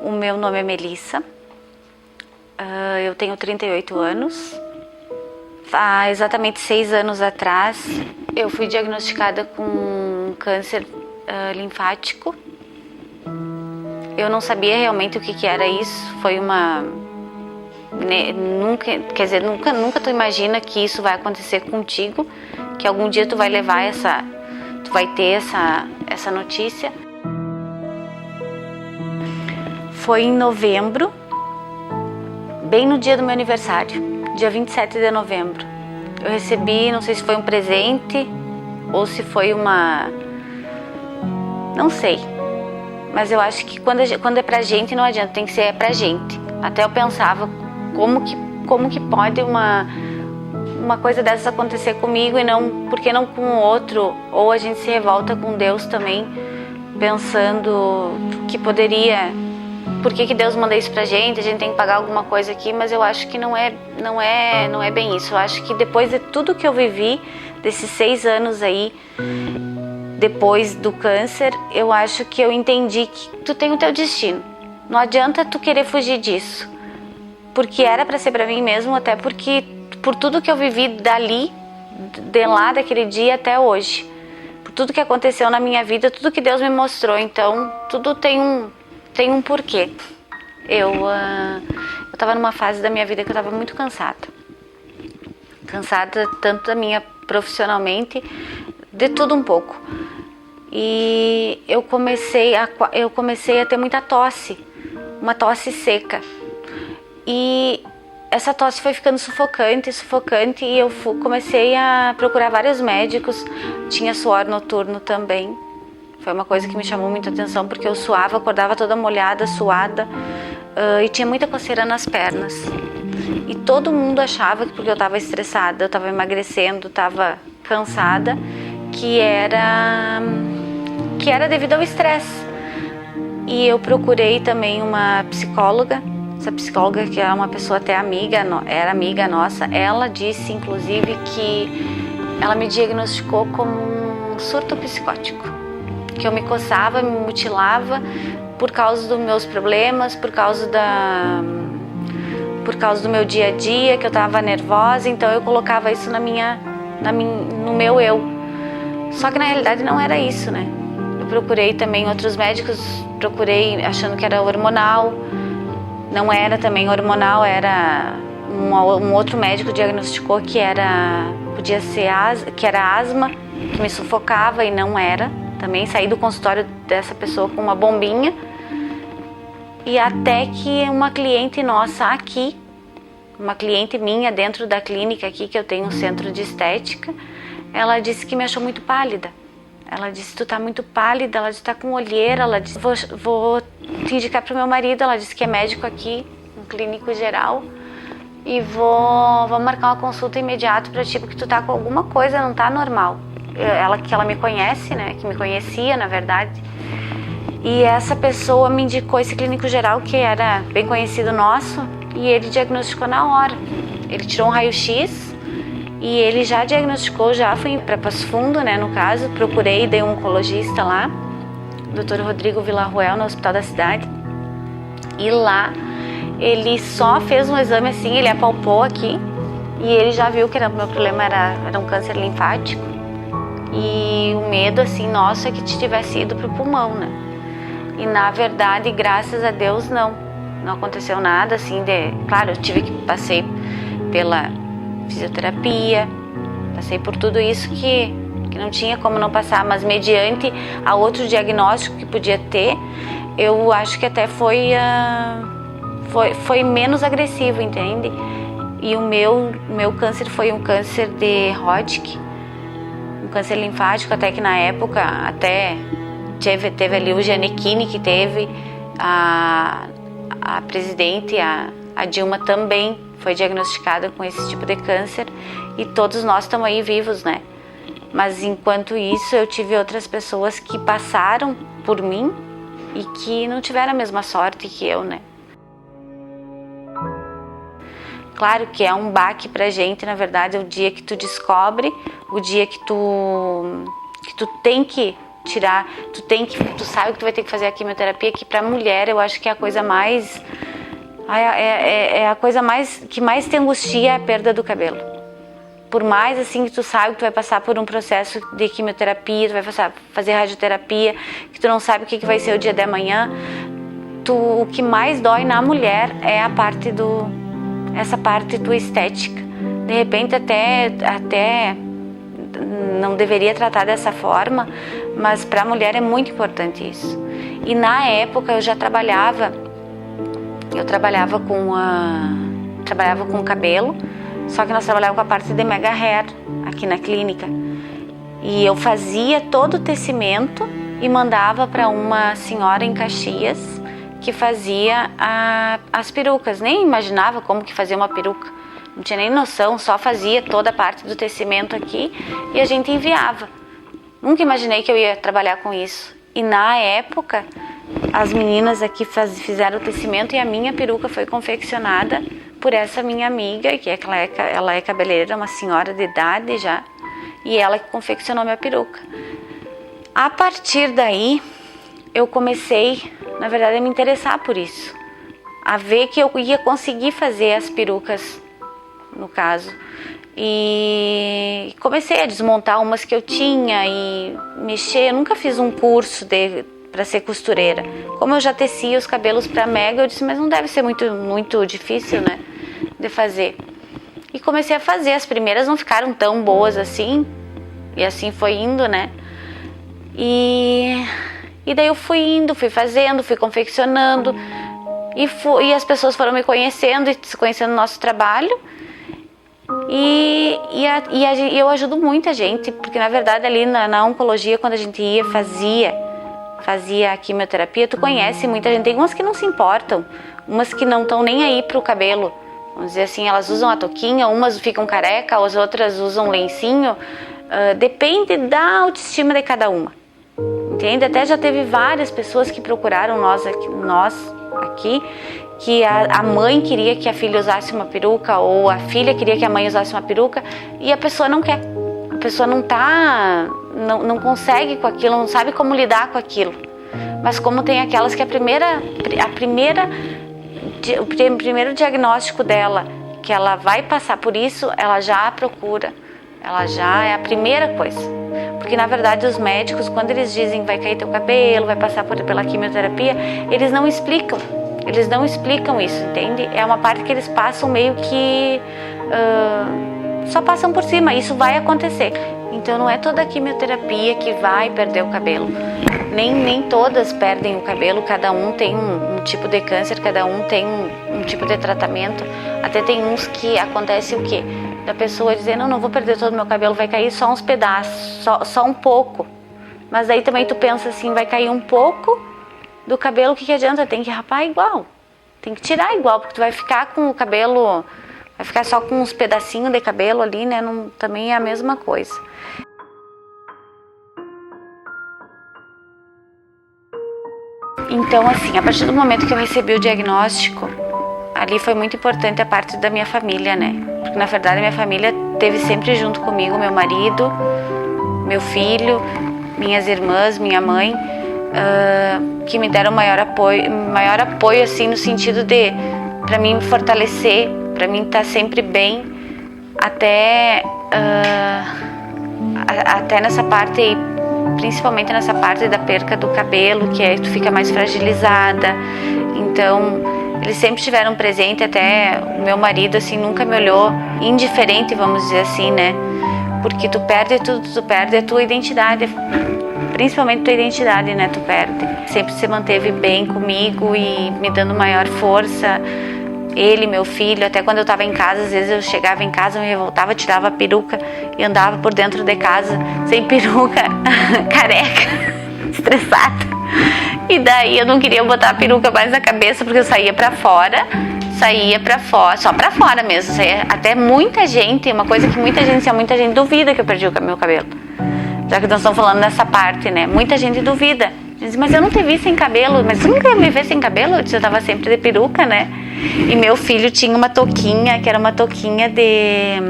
O meu nome é Melissa, eu tenho 38 anos. Há exatamente 6 anos atrás, eu fui diagnosticada com câncer linfático. Eu não sabia realmente o que era isso. Foi uma... Nunca tu imagina que isso vai acontecer contigo, que algum dia tu vai levar tu vai ter essa notícia. Foi em novembro, bem no dia do meu aniversário. Dia 27 de novembro, eu recebi, não sei se foi um presente ou se foi não sei, mas eu acho que quando é pra gente não adianta, tem que ser pra gente. Até eu pensava, como que pode uma coisa dessas acontecer comigo e não, por que não com o outro? Ou a gente se revolta com Deus também, pensando que poderia... Por que Deus manda isso pra gente? A gente tem que pagar alguma coisa aqui, mas eu acho que não é bem isso. Eu acho que depois de tudo que eu vivi, desses 6 anos aí, depois do câncer, eu acho que eu entendi que tu tem o teu destino. Não adianta tu querer fugir disso. Porque era pra ser pra mim mesmo, até porque por tudo que eu vivi dali, de lá, daquele dia até hoje. Por tudo que aconteceu na minha vida, tudo que Deus me mostrou. Então, tudo tem um porquê. Eu estava numa fase da minha vida que eu estava muito cansada. Cansada tanto da minha profissionalmente, de tudo um pouco. E eu comecei a ter muita tosse, uma tosse seca. E essa tosse foi ficando sufocante, e eu comecei a procurar vários médicos. Tinha suor noturno também. Foi uma coisa que me chamou muita atenção, porque eu suava, acordava toda molhada, suada, e tinha muita coceira nas pernas. E todo mundo achava que porque eu estava estressada, eu estava emagrecendo, estava cansada, que era devido ao estresse. E eu procurei também uma psicóloga. Essa psicóloga, que é uma pessoa até era amiga nossa, ela disse inclusive que ela me diagnosticou como um surto psicótico. Que eu me coçava, me mutilava por causa dos meus problemas, por causa do meu dia a dia, que eu estava nervosa, então eu colocava isso no meu eu. Só que na realidade não era isso, né? Eu procurei também outros médicos, achando que era hormonal, não era também hormonal, era um outro médico diagnosticou que era asma, que me sufocava, e não era. Também saí do consultório dessa pessoa com uma bombinha, e até que uma cliente nossa aqui, uma cliente minha dentro da clínica aqui, que eu tenho um centro de estética, ela disse que me achou muito pálida. Ela disse, tu tá muito pálida, ela disse, tá com olheira, ela disse, vou te indicar pro meu marido, ela disse que é médico aqui, um clínico geral, e vou marcar uma consulta imediata pra ti, porque tu tá com alguma coisa, não tá normal. Ela me conhece, né, que me conhecia na verdade, e essa pessoa me indicou esse clínico geral, que era bem conhecido nosso, e ele diagnosticou na hora. Ele tirou um raio-x e ele já diagnosticou, já fui para Passo Fundo, né, no caso, procurei, dei um oncologista lá, Dr. Rodrigo Villarruel, no Hospital da Cidade, e lá ele só fez um exame assim, ele apalpou aqui, e ele já viu que o meu problema era um câncer linfático. E o medo, assim, nosso, é que tivesse ido pro pulmão, né? E na verdade, graças a Deus, não aconteceu nada, assim, claro, passei pela fisioterapia, passei por tudo isso que não tinha como não passar, mas mediante a outro diagnóstico que podia ter, eu acho que até foi menos agressivo, entende? E o meu câncer foi um câncer de Hodgkin, um câncer linfático, até que na época até teve ali o Gianecchini, que teve a presidente, a Dilma também foi diagnosticada com esse tipo de câncer, e todos nós estamos aí vivos, né? Mas enquanto isso eu tive outras pessoas que passaram por mim e que não tiveram a mesma sorte que eu, né? Claro que é um baque pra gente, na verdade, o dia que tu descobre, o dia que tu tem que tirar, tu sabe que tu vai ter que fazer a quimioterapia, que pra mulher eu acho que é a coisa mais, é a coisa que mais te angustia, é a perda do cabelo. Por mais assim que tu sabe que tu vai passar por um processo de quimioterapia, tu vai fazer radioterapia, que tu não sabe o que vai ser o dia de amanhã, o que mais dói na mulher é essa parte tua estética. De repente até não deveria tratar dessa forma, mas para a mulher é muito importante isso. E na época eu já trabalhava com cabelo, só que nós trabalhávamos com a parte de mega hair aqui na clínica. E eu fazia todo o tecimento e mandava para uma senhora em Caxias que fazia as perucas. Nem imaginava como que fazia uma peruca, não tinha nem noção, só fazia toda a parte do tecimento aqui e a gente enviava. Nunca imaginei que eu ia trabalhar com isso. E na época, as meninas aqui fizeram o tecimento e a minha peruca foi confeccionada por essa minha amiga, que ela é cabeleireira, uma senhora de idade já, e ela que confeccionou minha peruca. A partir daí, eu comecei, na verdade, a me interessar por isso, a ver que eu ia conseguir fazer as perucas, no caso, e comecei a desmontar umas que eu tinha e mexer. Eu nunca fiz um curso para ser costureira. Como eu já tecia os cabelos para Mega, eu disse, mas não deve ser muito difícil, né, de fazer. E comecei a fazer. As primeiras não ficaram tão boas assim, e assim foi indo, né. E daí eu fui indo, fui fazendo, fui confeccionando, e as pessoas foram me conhecendo e conhecendo o nosso trabalho. E eu ajudo muita gente, porque na verdade ali na oncologia, quando a gente ia, fazia a quimioterapia, tu conhece muita gente. Tem umas que não se importam, umas que não estão nem aí pro cabelo, vamos dizer assim, elas usam a touquinha, umas ficam careca, as outras usam lencinho, depende da autoestima de cada uma, entende? Até já teve várias pessoas que procuraram nós aqui, que a mãe queria que a filha usasse uma peruca, ou a filha queria que a mãe usasse uma peruca, e a pessoa não quer. A pessoa não consegue com aquilo, não sabe como lidar com aquilo. Mas como tem aquelas que o primeiro diagnóstico dela, que ela vai passar por isso, ela já procura, ela já é a primeira coisa. Porque na verdade os médicos, quando eles dizem vai cair teu cabelo, vai passar pela quimioterapia, eles não explicam isso, entende? É uma parte que eles passam meio que só passam por cima. Isso vai acontecer. Então não é toda a quimioterapia que vai perder o cabelo. Nem todas perdem o cabelo. Cada um tem um tipo de câncer, cada um tem um tipo de tratamento. Até tem uns que acontece o quê? Da pessoa dizer, não vou perder todo o meu cabelo, vai cair só uns pedaços, só um pouco. Mas aí também tu pensa assim, vai cair um pouco do cabelo, o que adianta? Tem que rapar igual, tem que tirar igual, porque tu vai ficar com o cabelo, vai ficar só com uns pedacinhos de cabelo ali, né? Também é a mesma coisa. Então assim, a partir do momento que eu recebi o diagnóstico, ali foi muito importante a parte da minha família, né? Porque na verdade a minha família esteve sempre junto comigo, meu marido, meu filho, minhas irmãs, minha mãe, que me deram maior apoio assim, no sentido de, para mim me fortalecer, para mim estar sempre bem, até nessa parte aí, principalmente nessa parte da perca do cabelo, que aí tu fica mais fragilizada. Então eles sempre estiveram presentes, até o meu marido assim nunca me olhou indiferente, vamos dizer assim, né? Porque tu perde tudo, tu perde a tua identidade, principalmente tua identidade, né? Tu perde. Sempre se manteve bem comigo e me dando maior força. Ele, meu filho, até quando eu estava em casa, às vezes eu chegava em casa, me revoltava, tirava a peruca e andava por dentro de casa sem peruca, careca, estressada. E daí eu não queria botar a peruca mais na cabeça, porque eu saía pra fora, só pra fora mesmo. Até muita gente, uma coisa que muita gente duvida que eu perdi o meu cabelo. Já que nós estamos falando nessa parte, né? Muita gente duvida. Diz, mas eu não te vi sem cabelo. Mas tu nunca ia me ver sem cabelo? Eu tava sempre de peruca, né? E meu filho tinha uma touquinha, que era uma touquinha de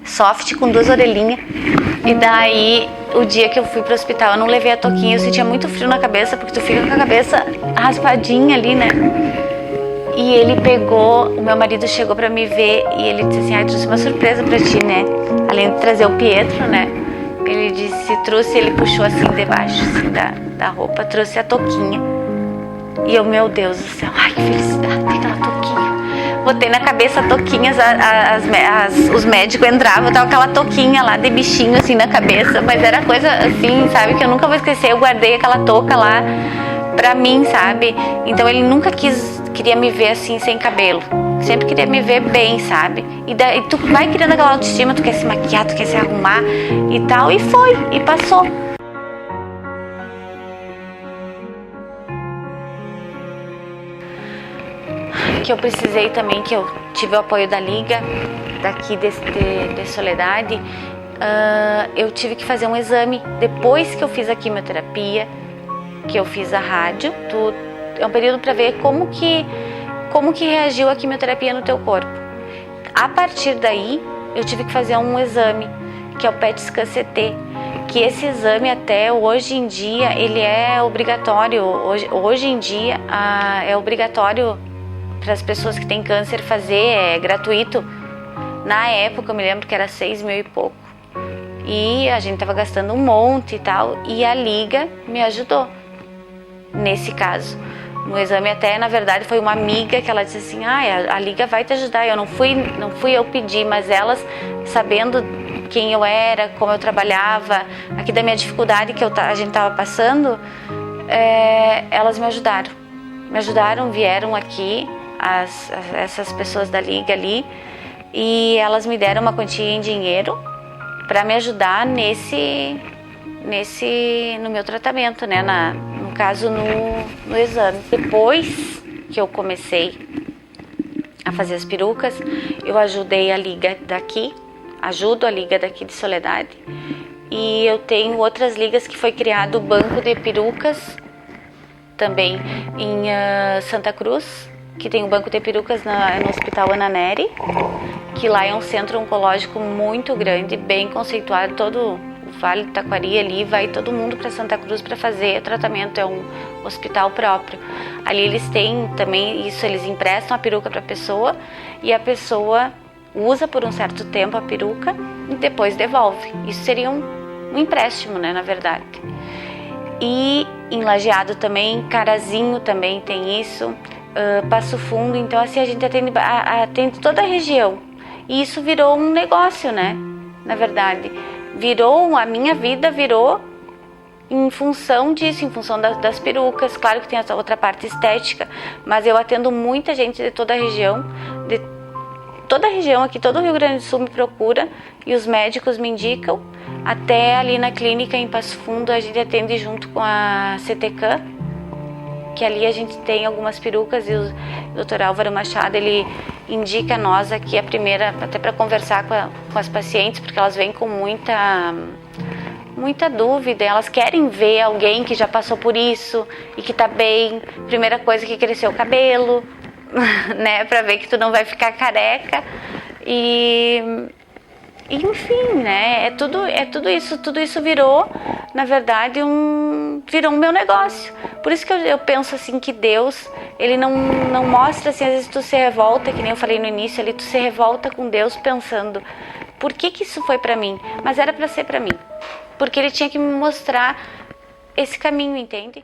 soft com 2 orelhinhas. E daí, o dia que eu fui pro hospital, eu não levei a touquinha, eu sentia muito frio na cabeça, porque tu fica com a cabeça raspadinha ali, né? E ele pegou, o meu marido chegou pra me ver e ele disse assim, trouxe uma surpresa pra ti, né? Além de trazer o Pietro, né? Ele disse, trouxe, ele puxou assim debaixo assim, da roupa, trouxe a touquinha. E eu, meu Deus do céu, ai que felicidade, aquela touquinha. Botei na cabeça a touquinha, os médicos entravam, tava aquela touquinha lá de bichinho assim na cabeça, mas era coisa assim, sabe, que eu nunca vou esquecer. Eu guardei aquela touca lá pra mim, sabe? Então ele nunca queria me ver assim sem cabelo, sempre queria me ver bem, sabe? E daí tu vai criando aquela autoestima, tu quer se maquiar, tu quer se arrumar e tal, e foi, e passou. Que eu precisei também, que eu tive o apoio da Liga daqui de Soledade, eu tive que fazer um exame depois que eu fiz a quimioterapia, que eu fiz a rádio. É um período para ver como que reagiu a quimioterapia no teu corpo. A partir daí eu tive que fazer um exame, que é o PET scan CT, que esse exame até hoje em dia ele é obrigatório. Hoje em dia é obrigatório para as pessoas que têm câncer fazer, é gratuito. Na época eu me lembro que era 6 mil e pouco, e a gente estava gastando um monte e tal, e a Liga me ajudou nesse caso. No exame até, na verdade, foi uma amiga que ela disse assim, a Liga vai te ajudar. Eu não fui eu pedir, mas elas, sabendo quem eu era, como eu trabalhava, aqui da minha dificuldade que a gente estava passando, elas me ajudaram, vieram aqui, essas pessoas da Liga ali, e elas me deram uma quantia em dinheiro para me ajudar no meu tratamento, né? No caso, no exame. Depois que eu comecei a fazer as perucas, eu ajudei a Liga daqui, ajudo a Liga daqui de Soledade, e eu tenho outras ligas que foi criado o banco de perucas também em Santa Cruz, que tem o banco de perucas no Hospital Ana Nery, que lá é um centro oncológico muito grande, bem conceituado. Todo o Vale do Taquari ali, vai todo mundo para Santa Cruz para fazer tratamento, é um hospital próprio. Ali eles têm também isso, eles emprestam a peruca para a pessoa e a pessoa usa por um certo tempo a peruca e depois devolve. Isso seria um empréstimo, né, na verdade. E em Lajeado também, Carazinho também tem isso, Passo Fundo. Então assim, a gente atende toda a região. E isso virou um negócio, né? Na verdade, a minha vida virou em função disso, em função das perucas. Claro que tem essa outra parte estética, mas eu atendo muita gente de toda a região, aqui, todo o Rio Grande do Sul me procura e os médicos me indicam. Até ali na clínica em Passo Fundo a gente atende junto com a CTCAM, que ali a gente tem algumas perucas, e o Dr. Álvaro Machado, ele indica a nós aqui a primeira, até para conversar com as pacientes, porque elas vêm com muita dúvida, elas querem ver alguém que já passou por isso e que tá bem. Primeira coisa, que cresceu o cabelo, né, para ver que tu não vai ficar careca, enfim, né, tudo isso virou, na verdade, virou um meu negócio. Por isso que eu penso assim, que Deus, ele não mostra assim, às vezes tu se revolta, que nem eu falei no início ali, tu se revolta com Deus pensando, por que isso foi pra mim? Mas era pra ser pra mim, porque ele tinha que me mostrar esse caminho, entende?